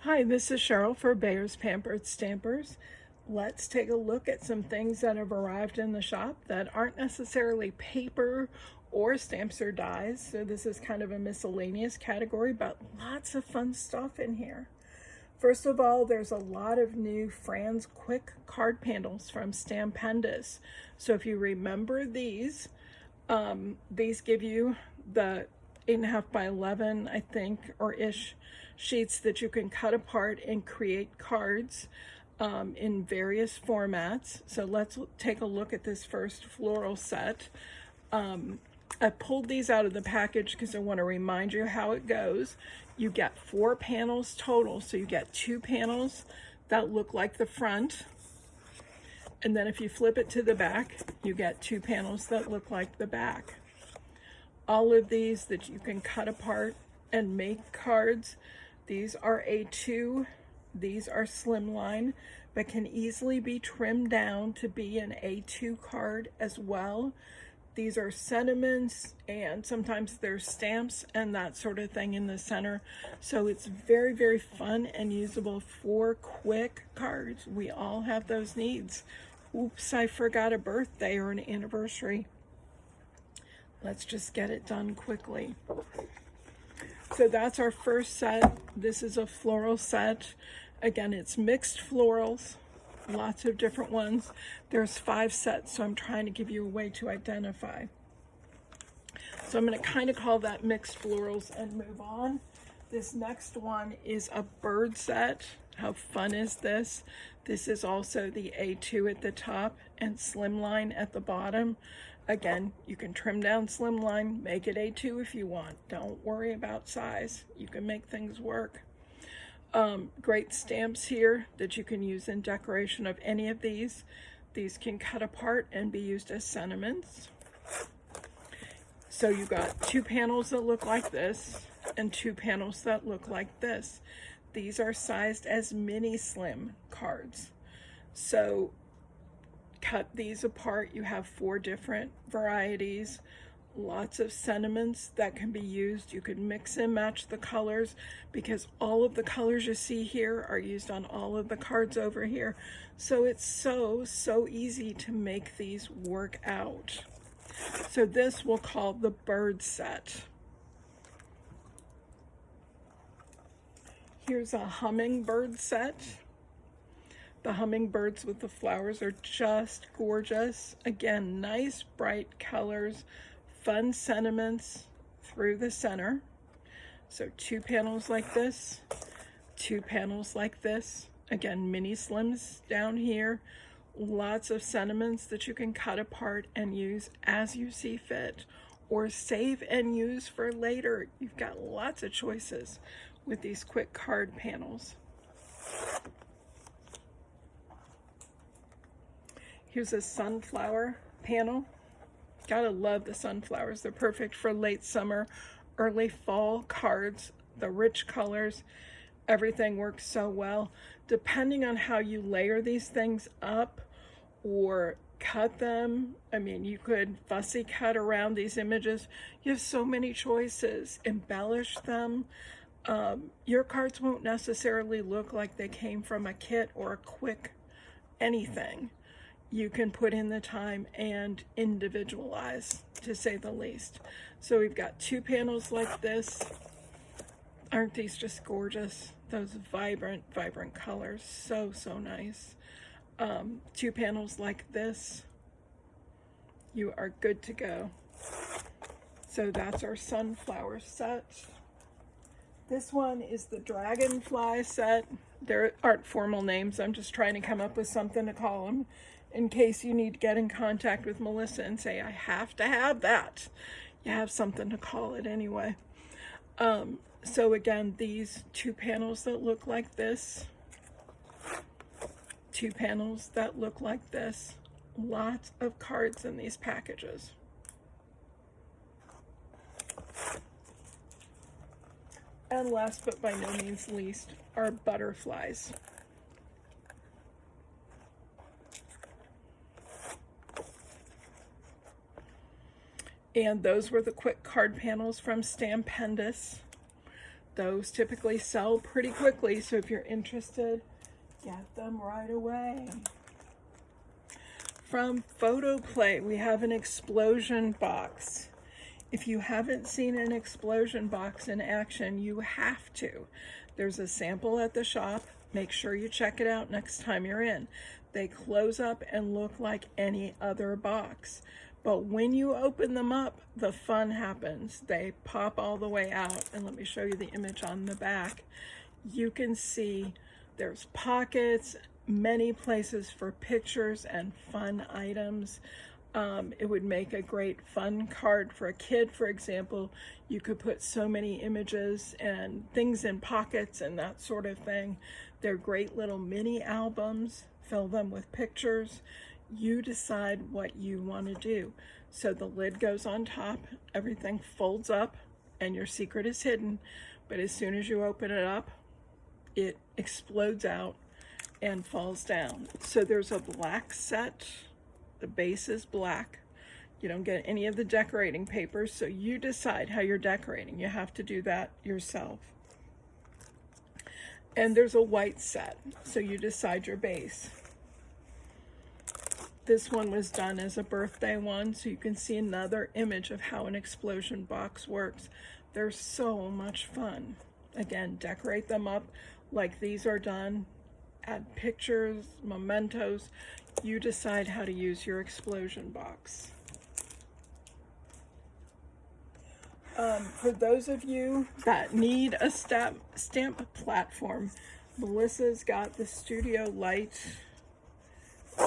Hi, this is Cheryl for Bayer's Pampered Stampers. Let's take a look at some things that have arrived in the shop that aren't necessarily paper or stamps or dies. So this is kind of a miscellaneous category, but lots of fun stuff in here. First of all, there's a lot of new Franz Quick card panels from Stampendous. So if you remember these give you the 8.5 by 11, I think, or ish sheets that you can cut apart and create cards in various formats. So let's take a look at this first floral set. I pulled these out of the package because I want to remind you how it goes. You get 4 panels total, so you get 2 panels that look like the front, and then if you flip it to the back, you get 2 panels that look like the back. All of these that you can cut apart and make cards. These are A2, these are slimline, but can easily be trimmed down to be an A2 card as well. These are sentiments, and sometimes there's stamps and that sort of thing in the center. So it's very, very fun and usable for quick cards. We all have those needs. Oops, I forgot a birthday or an anniversary. Let's just get it done quickly. So that's our first set. This is a floral set. Again, it's mixed florals, lots of different ones. There's 5 sets, so I'm trying to give you a way to identify. So I'm going to kind of call that mixed florals and move on. This next one is a bird set. How fun is this? This is also the A2 at the top and slimline at the bottom. Again, you can trim down slimline, make it A2 if you want. Don't worry about size. You can make things work. Great stamps here that you can use in decoration of any of these. These can cut apart and be used as sentiments. So you got 2 panels that look like this and 2 panels that look like this. These are sized as mini slim cards. So cut these apart. You have 4 different varieties, lots of sentiments that can be used. You can mix and match the colors because all of the colors you see here are used on all of the cards over here. So it's so easy to make these work out. So this we'll call the bird set. Here's a hummingbird set. The hummingbirds with the flowers are just gorgeous. Again, nice bright colors, fun sentiments through the center. So 2 panels like this, 2 panels like this. Again, mini slims down here. Lots of sentiments that you can cut apart and use as you see fit, or save and use for later. You've got lots of choices with these quick card panels. Here's a sunflower panel. Gotta love the sunflowers. They're perfect for late summer, early fall cards. The rich colors, everything works so well. Depending on how you layer these things up or cut them, I mean, you could fussy cut around these images. You have so many choices. Embellish them. Your cards won't necessarily look like they came from a kit or a quick anything. You can put in the time and individualize, to say the least. So we've got 2 panels like this. Aren't these just gorgeous? Those vibrant colors, so nice. 2 panels like this. You are good to go. So that's our sunflower set. This one is the dragonfly set. There aren't formal names. I'm just trying to come up with something to call them in case you need to get in contact with Melissa and say, I have to have that. You have something to call it anyway. So again, these 2 panels that look like this, 2 panels that look like this. Lots of cards in these packages. And last but by no means least are butterflies. And those were the quick card panels from Stampendous. Those typically sell pretty quickly, so if you're interested, get them right away. From Photoplay, we have an explosion box. If you haven't seen an explosion box in action, you have to. There's a sample at the shop. Make sure you check it out next time you're in. They close up and look like any other box. But when you open them up, the fun happens. They pop all the way out. And let me show you the image on the back. You can see there's pockets, many places for pictures and fun items. It would make a great fun card for a kid, for example. You could put so many images and things in pockets and that sort of thing. They're great little mini albums. Fill them with pictures. You decide what you want to do. So the lid goes on top, everything folds up, and your secret is hidden. But as soon as you open it up, it explodes out and falls down. So there's a black set. The base is black. You don't get any of the decorating papers, so you decide how you're decorating. You have to do that yourself. And there's a white set, so you decide your base. This one was done as a birthday one, so you can see another image of how an explosion box works. They're so much fun. Again, decorate them up like these are done. Add pictures, mementos. You decide how to use your explosion box. For those of you that need a stamp platform, Melissa's got the Studio Light.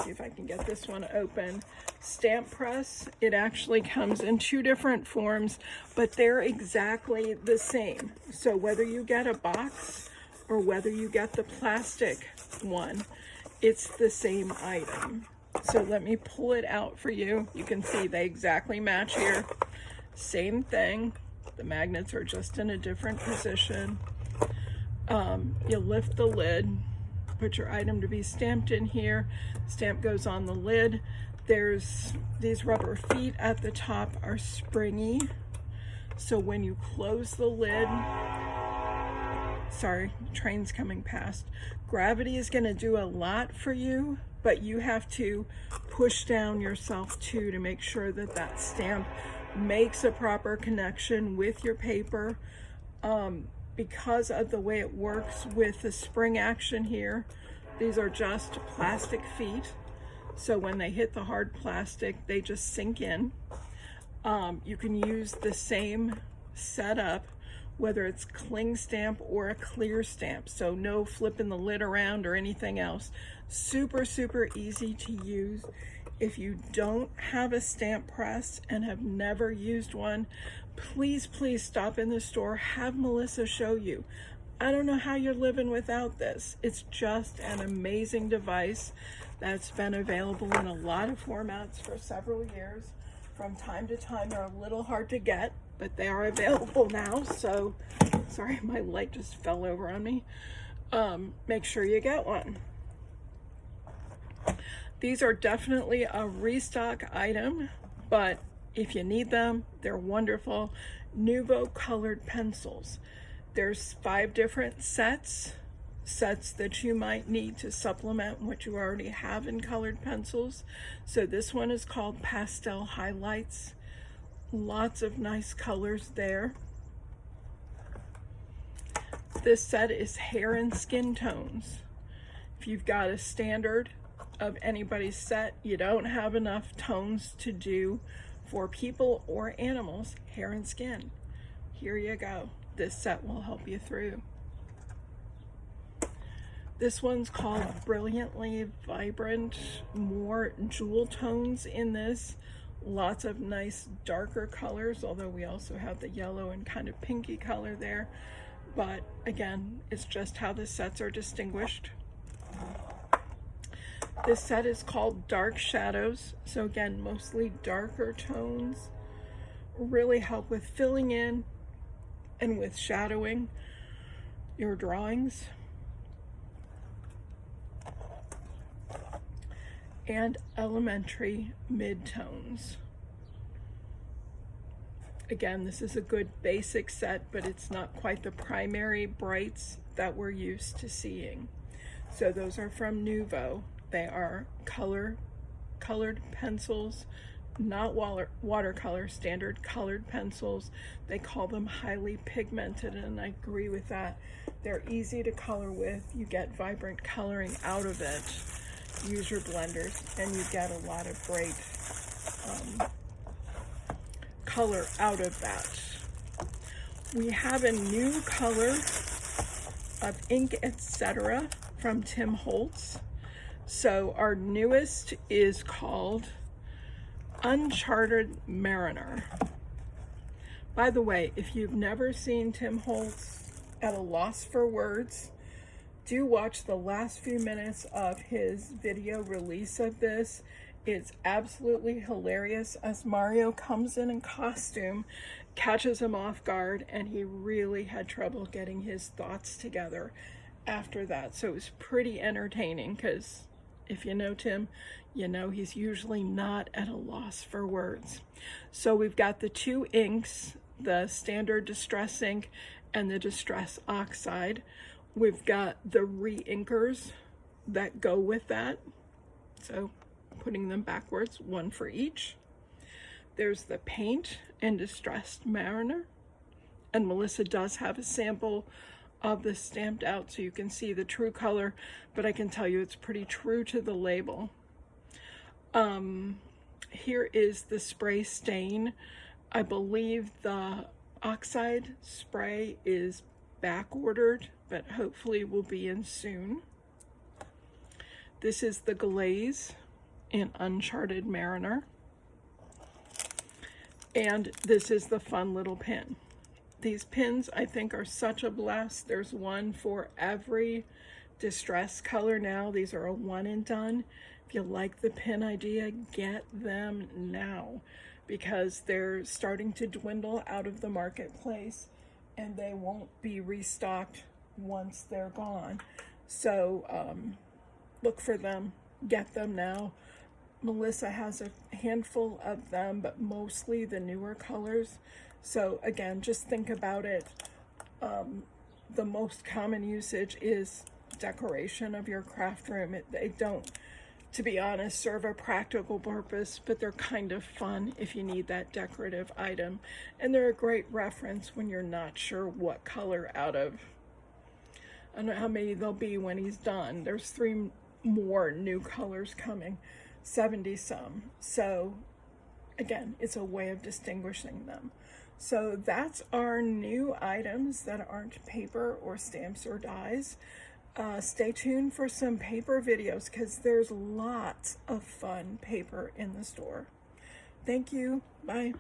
See if I can get this one open. Stamp press. It actually comes in two different forms, but they're exactly the same. So whether you get a box or whether you get the plastic one, it's the same item. So let me pull it out for you. You can see they exactly match here. Same thing. The magnets are just in a different position. You lift the lid, put your item to be stamped in here. Stamp goes on the lid. There's these rubber feet at the top are springy. So when you close the lid, sorry, train's coming past. Gravity is going to do a lot for you, but you have to push down yourself too to make sure that that stamp makes a proper connection with your paper. Because of the way it works with the spring action here, these are just plastic feet. So when they hit the hard plastic, they just sink in. You can use the same setup, whether it's cling stamp or a clear stamp. So no flipping the lid around or anything else. Super, super easy to use. If you don't have a stamp press and have never used one, please, please stop in the store. Have Melissa show you. I don't know how you're living without this. It's just an amazing device that's been available in a lot of formats for several years. From time to time, they're a little hard to get, but they are available now. So, sorry, my light just fell over on me. Make sure you get one. These are definitely a restock item, but if you need them, they're wonderful. Nuvo colored pencils. There's 5 different sets that you might need to supplement what you already have in colored pencils. So this one is called Pastel Highlights. Lots of nice colors there. This set is hair and skin tones. If you've got a standard of anybody's set, you don't have enough tones to do for people or animals, hair and skin. Here you go. This set will help you through. This one's called Brilliantly Vibrant. More jewel tones in this. Lots of nice darker colors, although we also have the yellow and kind of pinky color there. But again, it's just how the sets are distinguished. This set is called Dark Shadows. So again, mostly darker tones. Really help with filling in and with shadowing your drawings. And elementary midtones. Again, this is a good basic set, but it's not quite the primary brights that we're used to seeing. So those are from Nuvo. They are colored pencils, not watercolor, standard colored pencils. They call them highly pigmented, and I agree with that. They're easy to color with. You get vibrant coloring out of it. Use your blenders and you get a lot of great color out of that. We have a new color of Ink Etc. from Tim Holtz. So our newest is called Uncharted Mariner. By the way, if you've never seen Tim Holtz at a loss for words, do watch the last few minutes of his video release of this. It's absolutely hilarious as Mario comes in costume, catches him off guard, and he really had trouble getting his thoughts together after that. So it was pretty entertaining, because if you know Tim, you know he's usually not at a loss for words. So we've got the two inks, the standard Distress ink and the Distress Oxide. We've got the re-inkers that go with that. So putting them backwards, one for each. There's the paint in Distressed Mariner. And Melissa does have a sample of this stamped out so you can see the true color, but I can tell you it's pretty true to the label. Here is the spray stain. I believe the oxide spray is back ordered, but hopefully will be in soon. This is the glaze in Uncharted Mariner. And this is the fun little pin. These pins I think are such a blast. There's one for every distress color now. These are a one and done. If you like the pin idea, get them now, because they're starting to dwindle out of the marketplace and they won't be restocked once they're gone. So look for them, get them now. Melissa has a handful of them, but mostly the newer colors. So again, just think about it. The most common usage is decoration of your craft room. They don't, to be honest, serve a practical purpose, but they're kind of fun if you need that decorative item. And they're a great reference when you're not sure what color out of. I don't know how many there'll be when he's done. There's 3 more new colors coming, 70 some. So again, it's a way of distinguishing them. So that's our new items that aren't paper or stamps or dies. Stay tuned for some paper videos, because there's lots of fun paper in the store. Thank you. Bye.